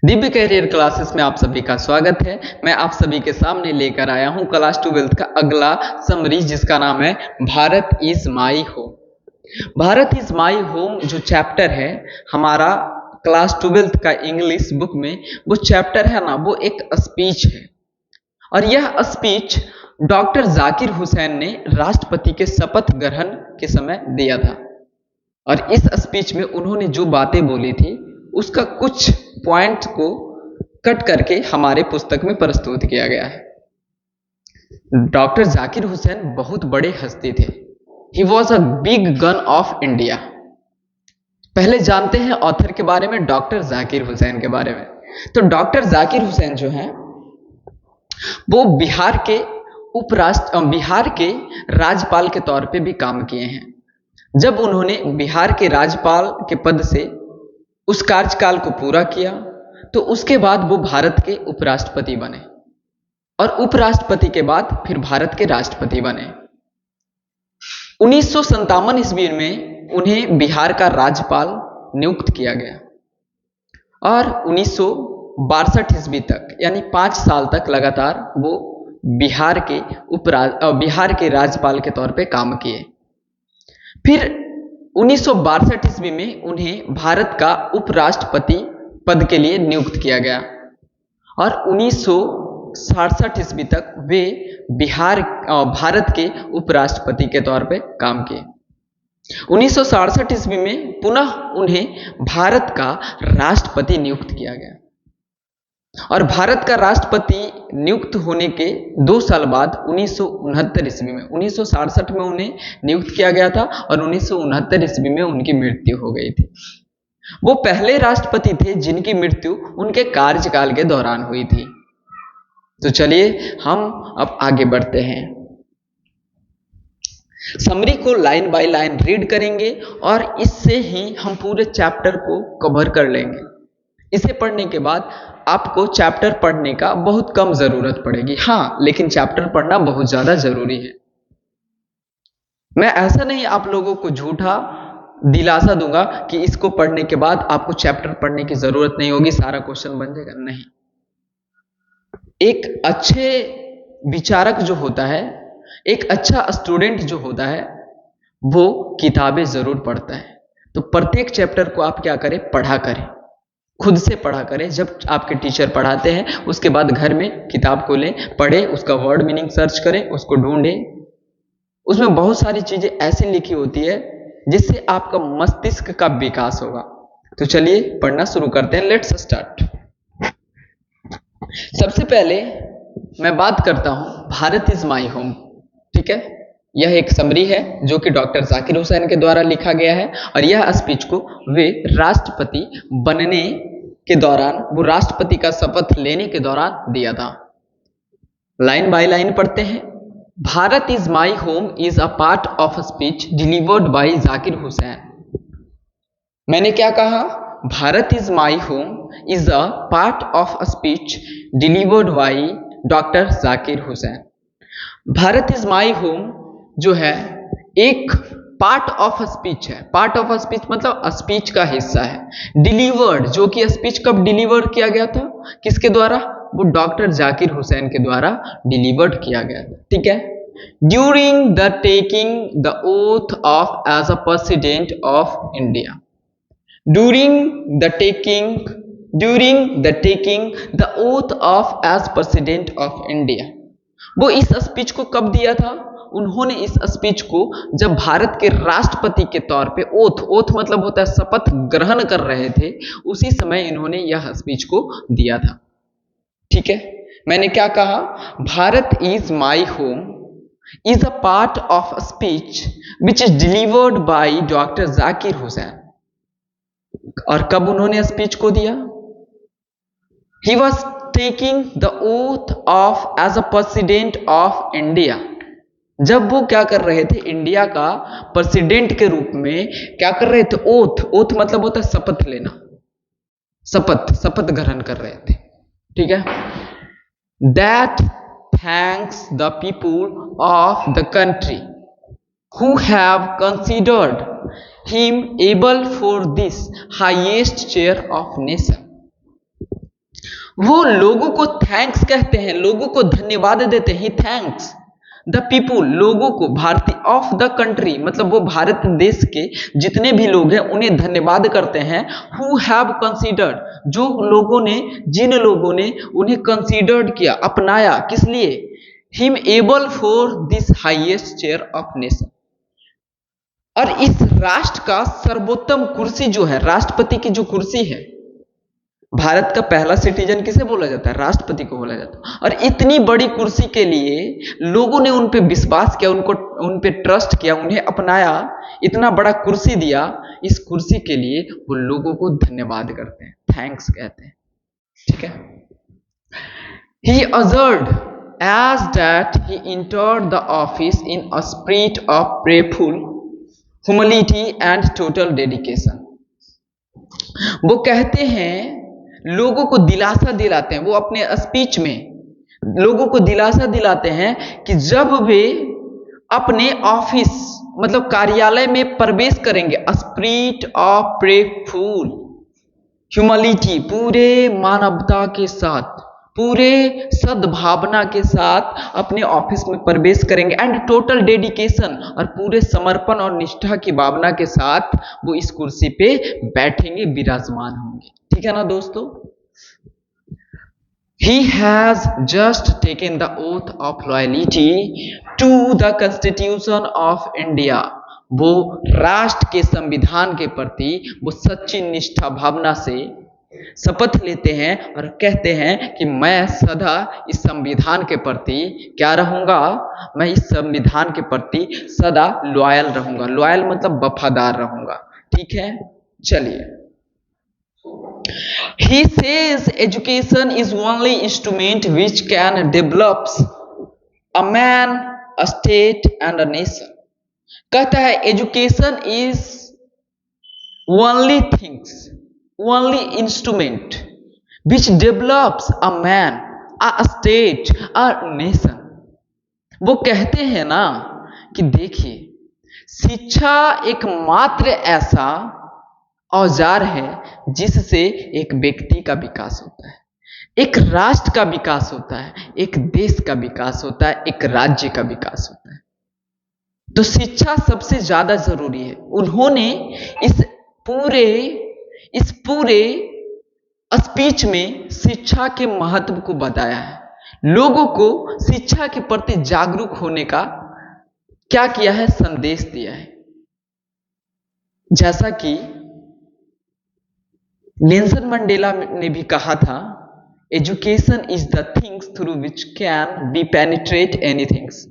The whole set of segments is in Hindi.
दिव्य कैरियर क्लासेस में आप सभी का स्वागत है। मैं आप सभी के सामने लेकर आया हूं क्लास 12 का अगला समरी, जिसका नाम है Bharat is my home. Bharat is my home जो चैप्टर है हमारा क्लास 12 का इंग्लिश बुक में, वो चैप्टर है ना, वो एक स्पीच है। और यह स्पीच डॉक्टर जाकिर हुसैन ने राष्ट्रपति के शपथ ग्रहण के समय दिया था। और इस स्पीच में उन्होंने जो बातें बोली थी उसका कुछ पॉइंट को कट करके हमारे पुस्तक में प्रस्तुत किया गया है। डॉक्टर जाकिर हुसैन बहुत बड़े हस्ती थे। He was a big gun of India. पहले जानते हैं ऑथर के बारे में, डॉक्टर जाकिर हुसैन के बारे में। तो डॉक्टर जाकिर हुसैन जो हैं वो बिहार के राज्यपाल के तौर पे भी काम किए हैं। जब उन्होंने बिहार के राज्यपाल के पद से उस कार्यकाल को पूरा किया तो उसके बाद वो भारत के उपराष्ट्रपति बने, और उपराष्ट्रपति के बाद फिर भारत के राष्ट्रपति बने। 1957 ईस्वी में उन्हें बिहार का राज्यपाल नियुक्त किया गया, और 1962 ईस्वी तक यानी 5 साल तक लगातार वो बिहार के राज्यपाल के तौर पे काम किए। फिर 1962 ईस्वी में उन्हें भारत का उपराष्ट्रपति पद के लिए नियुक्त किया गया, और 1967 ईस्वी तक वे भारत के उपराष्ट्रपति के तौर पे काम किए। 1967 ईस्वी में पुनः उन्हें भारत का राष्ट्रपति नियुक्त किया गया, और भारत का राष्ट्रपति नियुक्त होने के 2 साल बाद 1969 ईस्वी में, 1967 में उन्हें नियुक्त किया गया था और 1969 ईस्वी में उनकी मृत्यु हो गई थी। वो पहले राष्ट्रपति थे जिनकी मृत्यु उनके कार्यकाल के दौरान हुई थी। तो चलिए हम अब आगे बढ़ते हैं। समरी को लाइन बाय लाइन रीड करेंगे और इससे ही हम पूरे चैप्टर को कवर कर लेंगे। इसे पढ़ने के बाद आपको चैप्टर पढ़ने का बहुत कम जरूरत पड़ेगी। हाँ, लेकिन चैप्टर पढ़ना बहुत ज्यादा जरूरी है। मैं ऐसा नहीं आप लोगों को झूठा दिलासा दूंगा कि इसको पढ़ने के बाद आपको चैप्टर पढ़ने की जरूरत नहीं होगी, सारा क्वेश्चन बन जाएगा, नहीं। एक अच्छे विचारक जो होता है, एक अच्छा स्टूडेंट जो होता है, वो किताबें जरूर पढ़ता है। तो प्रत्येक चैप्टर को आप क्या करें, पढ़ा करें, खुद से पढ़ा करें। जब आपके टीचर पढ़ाते हैं उसके बाद घर में किताब को लें, पढ़ें, उसका वर्ड मीनिंग सर्च करें, उसको ढूंढें। उसमें बहुत सारी चीजें ऐसी लिखी होती है जिससे आपका मस्तिष्क का विकास होगा। तो चलिए पढ़ना शुरू करते हैं। Let's start. सबसे पहले मैं बात करता हूं भारत इज माई होम। ठीक है, यह एक समरी है जो कि डॉक्टर जाकिर हुसैन के द्वारा लिखा गया है, और यह स्पीच को वे राष्ट्रपति बनने के दौरान, वो राष्ट्रपति का शपथ लेने के दौरान दिया था। लाइन बाय लाइन पढ़ते हैं। Bharat is my home is a part of speech delivered by Zakir Hussain. मैंने क्या कहा? Bharat is my home is a part of speech delivered by doctor Zakir Hussain. Bharat is my home जो है एक पार्ट ऑफ स्पीच है। पार्ट ऑफ स्पीच मतलब स्पीच का हिस्सा है। डिलीवर्ड, जो कि स्पीच कब डिलीवर किया गया था, किसके द्वारा? वो डॉक्टर जाकिर हुसैन के द्वारा डिलीवर्ड किया गया था। ठीक है। During the taking the oath of as a president of India. During the taking the oath of as president of India. वो इस स्पीच को कब दिया था? उन्होंने इस स्पीच को जब भारत के राष्ट्रपति के तौर पे ओथ मतलब होता है शपथ ग्रहण कर रहे थे, उसी समय इन्होंने यह स्पीच को दिया था। ठीक है। मैंने क्या कहा? Bharat is my home is a part of speech which is delivered by doctor Zakir Hussain. और कब उन्होंने स्पीच को दिया? He was taking the oath of as a president of India. जब वो क्या कर रहे थे, इंडिया का प्रेसिडेंट के रूप में क्या कर रहे थे? ओथ मतलब होता है शपथ लेना, शपथ ग्रहण कर रहे थे। ठीक है। That thanks the people of the country who have considered him able for this highest chair of nation. वो लोगों को थैंक्स कहते हैं, लोगों को धन्यवाद देते हैं। ही थैंक्स द पीपुल, लोगों को, भारतीय ऑफ द कंट्री, मतलब वो भारत देश के जितने भी लोग हैं उन्हें धन्यवाद करते हैं। हु हैव कंसीडर्ड, जो लोगों ने, जिन लोगों ने उन्हें कंसीडर्ड किया, अपनाया, किस लिए? Him able for this highest chair of nation, और इस राष्ट्र का सर्वोत्तम कुर्सी जो है, राष्ट्रपति की जो कुर्सी है, भारत का पहला सिटीजन किसे बोला जाता है? राष्ट्रपति को बोला जाता है। और इतनी बड़ी कुर्सी के लिए लोगों ने उन पे विश्वास किया, उनको उन पे ट्रस्ट किया, उन्हें अपनाया, इतना बड़ा कुर्सी दिया। इस कुर्सी के लिए वो लोगों को धन्यवाद करते हैं, थैंक्स कहते हैं। ठीक है। ही अजर्ड as that he entered the office in a spirit of prayerful humility and total dedication। वो कहते हैं, लोगों को दिलासा दिलाते हैं, वो अपने स्पीच में लोगों को दिलासा दिलाते हैं कि जब वे अपने ऑफिस, मतलब कार्यालय में प्रवेश करेंगे, स्पिरिट ऑफ प्रेयरफुल ह्यूमिलिटी, पूरे मानवता के साथ, पूरे सद्भावना के साथ अपने ऑफिस में प्रवेश करेंगे, एंड टोटल डेडिकेशन, और पूरे समर्पण और निष्ठा की भावना के साथ वो इस कुर्सी पे बैठेंगे, विराजमान होंगे। ठीक है ना दोस्तों? He has just taken the oath of loyalty to the Constitution of India। वो राष्ट्र के संविधान के प्रति वो सच्ची निष्ठा भावना से शपथ लेते हैं और कहते हैं कि मैं सदा इस संविधान के प्रति क्या रहूंगा? मैं इस संविधान के प्रति सदा लॉयल रहूंगा। लॉयल मतलब वफादार रहूंगा। ठीक है, चलिए। He says education is only instrument which can develop a man, a state and a nation। कहता है education is only things, only instrument which develops a man, a state, a nation। वो कहते हैं ना कि देखिए, शिक्षा एकमात्र ऐसा औजार है जिससे एक व्यक्ति का विकास होता है, एक राष्ट्र का विकास होता है, एक देश का विकास होता है, एक राज्य का विकास होता है। तो शिक्षा सबसे ज्यादा जरूरी है। उन्होंने इस पूरे स्पीच में शिक्षा के महत्व को बताया है, लोगों को शिक्षा के प्रति जागरूक होने का क्या किया है? संदेश दिया है। जैसा कि नेल्सन मंडेला ने भी कहा था, education is the things through which can be penetrate anythings.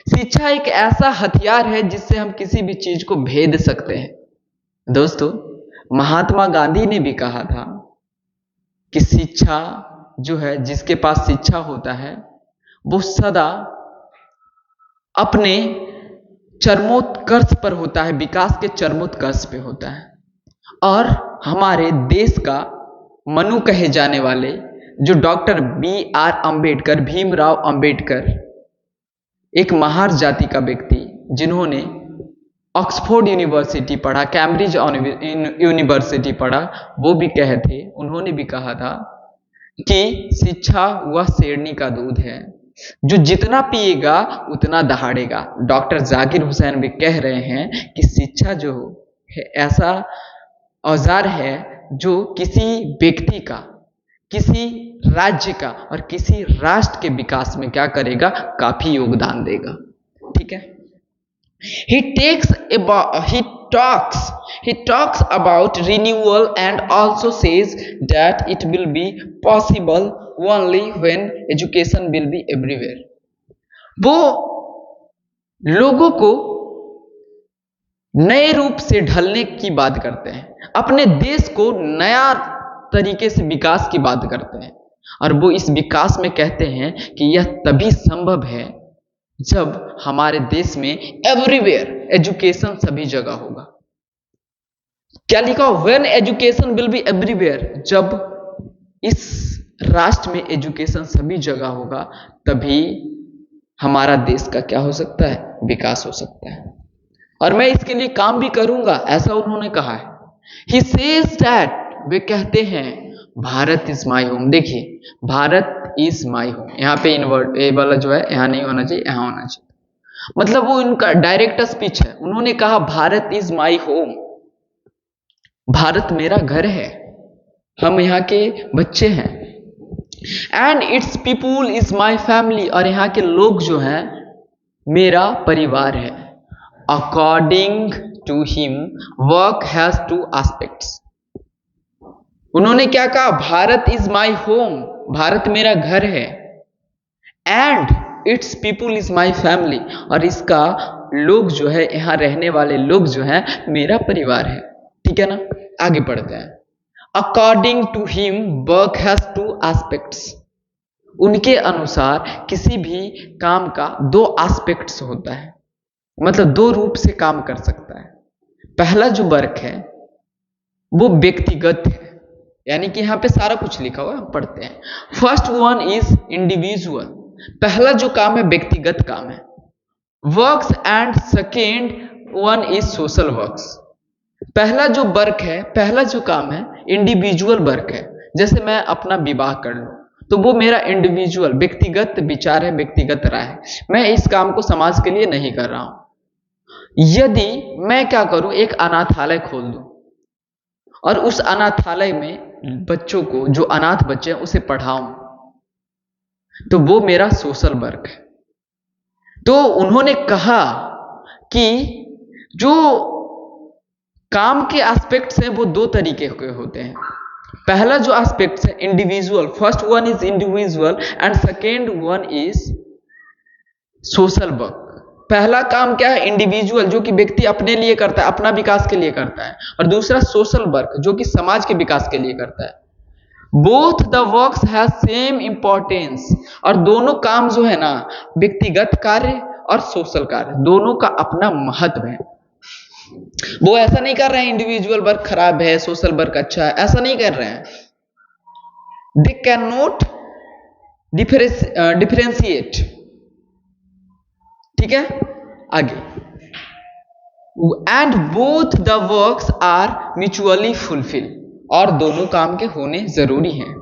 शिक्षा एक ऐसा हथियार है जिससे हम किसी भी चीज को भेद सकते हैं। दोस्तों, महात्मा गांधी ने भी कहा था कि शिक्षा जो है, जिसके पास शिक्षा होता है वो सदा अपने चरमोत्कर्ष पर होता है, विकास के चरमोत्कर्ष पे होता है। और हमारे देश का मनु कहे जाने वाले जो डॉक्टर B.R. अम्बेडकर, भीमराव अम्बेडकर, एक महार जाति का व्यक्ति जिन्होंने ऑक्सफोर्ड यूनिवर्सिटी पढ़ा, कैम्ब्रिज यूनिवर्सिटी पढ़ा, वो भी कहे थे, उन्होंने भी कहा था कि शिक्षा वह शेरनी का दूध है जो जितना पिएगा उतना दहाड़ेगा। डॉक्टर जाकिर हुसैन भी कह रहे हैं कि शिक्षा जो है ऐसा औजार है जो किसी व्यक्ति का, किसी राज्य का और किसी राष्ट्र के विकास में क्या करेगा? काफी योगदान देगा। ठीक है। He talks about renewal and also says that it will be possible only when education will be everywhere। वो लोगों को नए रूप से ढलने की बात करते हैं, अपने देश को नया तरीके से विकास की बात करते हैं, और वो इस विकास में कहते हैं कि यह तभी संभव है जब हमारे देश में एवरीवेयर एजुकेशन सभी जगह होगा। क्या लिखा? When education will be everywhere, जब इस राष्ट्र में एजुकेशन सभी जगह होगा तभी हमारा देश का क्या हो सकता है? विकास हो सकता है। और मैं इसके लिए काम भी करूंगा, ऐसा उन्होंने कहा है। He says that, वे कहते हैं भारत इज माई होम। देखिए, भारत इज माई होम, यहाँ पे इनवर्ट ए वाला जो है यहाँ नहीं होना चाहिए, यहाँ होना चाहिए। मतलब वो इनका डायरेक्ट स्पीच है। उन्होंने कहा Bharat is my home, Bharat मेरा घर है, हम यहाँ के बच्चे हैं। And its people is my family, और यहाँ के लोग जो हैं मेरा परिवार है। According to him work has two aspects. उन्होंने क्या कहा? Bharat is my home, Bharat मेरा घर है। And its people is my family, और इसका लोग जो है, यहां रहने वाले लोग जो है मेरा परिवार है। ठीक है ना, आगे पढ़ते हैं। According to him work has two aspects. उनके अनुसार किसी भी काम का दो एस्पेक्ट्स होता है, मतलब दो रूप से काम कर सकता है। पहला जो वर्क है वो व्यक्तिगत है, यानी कि यहां पे सारा कुछ लिखा हुआ है, हम पढ़ते हैं। फर्स्ट वन इज इंडिविजुअल, पहला जो काम है व्यक्तिगत काम है। Works and second one is social works. पहला जो वर्क है, पहला जो काम है इंडिविजुअल वर्क है। जैसे मैं अपना विवाह कर लूं तो वो मेरा इंडिविजुअल व्यक्तिगत विचार है, व्यक्तिगत राय है, मैं इस काम को समाज के लिए नहीं कर रहा हूं। यदि मैं क्या करूं, एक अनाथालय खोल दूं और उस अनाथालय में बच्चों को, जो अनाथ बच्चे हैं उसे पढ़ाऊं, तो वो मेरा सोशल वर्क है। तो उन्होंने कहा कि जो काम के एस्पेक्ट्स हैं वो दो तरीके के होते हैं। पहला जो एस्पेक्ट्स है individual, first one is individual and second one is social work. पहला काम क्या है? इंडिविजुअल, जो कि व्यक्ति अपने लिए करता है, अपना विकास के लिए करता है, और दूसरा सोशल वर्क, जो कि समाज के विकास के लिए करता है। Both the works have same importance, और दोनों काम जो है ना, व्यक्तिगत कार्य और सोशल कार्य, दोनों का अपना महत्व है। वो ऐसा नहीं कर रहे हैं इंडिविजुअल वर्क खराब है, सोशल वर्क अच्छा है, ऐसा नहीं कर रहे हैं। They can not differentiate. ठीक है, आगे। And both the works are mutually fulfil, और दोनों काम के होने जरूरी हैं।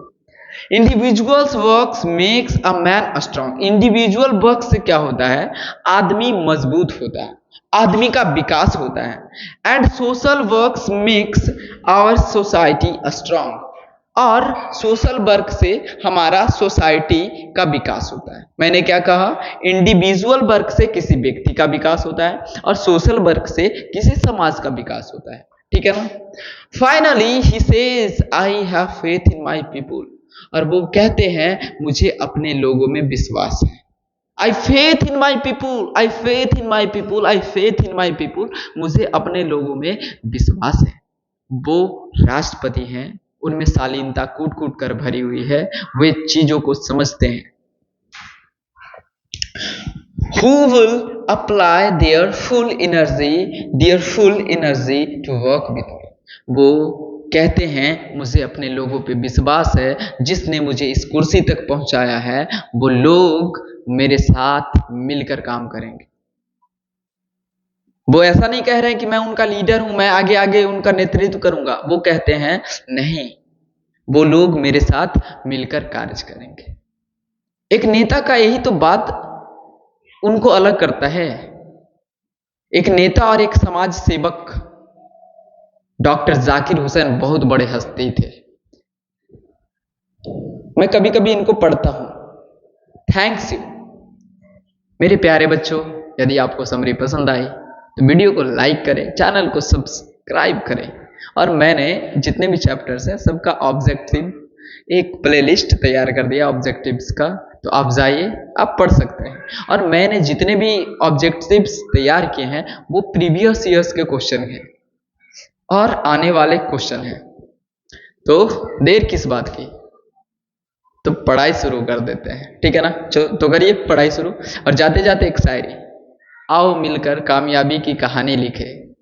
Individuals works makes a man strong. Individual work से क्या होता है? आदमी मजबूत होता है, आदमी का विकास होता है। And social works makes our society strong, और सोशल वर्क से हमारा सोसाइटी का विकास होता है। मैंने क्या कहा? इंडिविजुअल वर्क से किसी व्यक्ति का विकास होता है और सोशल वर्क से किसी समाज का विकास होता है। ठीक है ना। Finally he says I have faith in my people, और वो कहते हैं मुझे अपने लोगों में विश्वास है। I faith in my people, I faith in my people, I faith in my people, मुझे अपने लोगों में विश्वास है। वो राष्ट्रपति हैं, उनमें शालीनता कूट कूट कर भरी हुई है, वे चीजों को समझते हैं। Who will apply their full energy to work with me? वो कहते हैं मुझे अपने लोगों पे विश्वास है, जिसने मुझे इस कुर्सी तक पहुंचाया है वो लोग मेरे साथ मिलकर काम करेंगे। वो ऐसा नहीं कह रहे हैं कि मैं उनका लीडर हूं, मैं आगे आगे उनका नेतृत्व करूंगा। वो कहते हैं नहीं, वो लोग मेरे साथ मिलकर कार्य करेंगे। एक नेता का यही तो बात उनको अलग करता है। एक नेता और एक समाज सेवक, डॉक्टर जाकिर हुसैन बहुत बड़े हस्ती थे। मैं कभी कभी इनको पढ़ता हूं। थैंक्स यू मेरे प्यारे बच्चों। यदि आपको समरी पसंद आई तो वीडियो को लाइक करें, चैनल को सब्सक्राइब करें, और मैंने जितने भी चैप्टर्स हैं सबका ऑब्जेक्टिव एक प्लेलिस्ट तैयार कर दिया ऑब्जेक्टिव्स का, तो आप जाइए, आप पढ़ सकते हैं। और मैंने जितने भी ऑब्जेक्टिव्स तैयार किए हैं वो प्रीवियस ईयर्स के क्वेश्चन हैं और आने वाले क्वेश्चन हैं। तो देर किस बात की, तो पढ़ाई शुरू कर देते हैं। ठीक है ना, तो करिए पढ़ाई शुरू। और जाते जाते एक शायरी, आओ मिलकर कामयाबी की कहानी लिखे,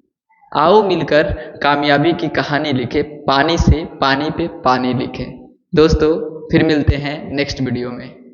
आओ मिलकर कामयाबी की कहानी लिखे, पानी से पानी पे पानी लिखे। दोस्तों फिर मिलते हैं नेक्स्ट वीडियो में।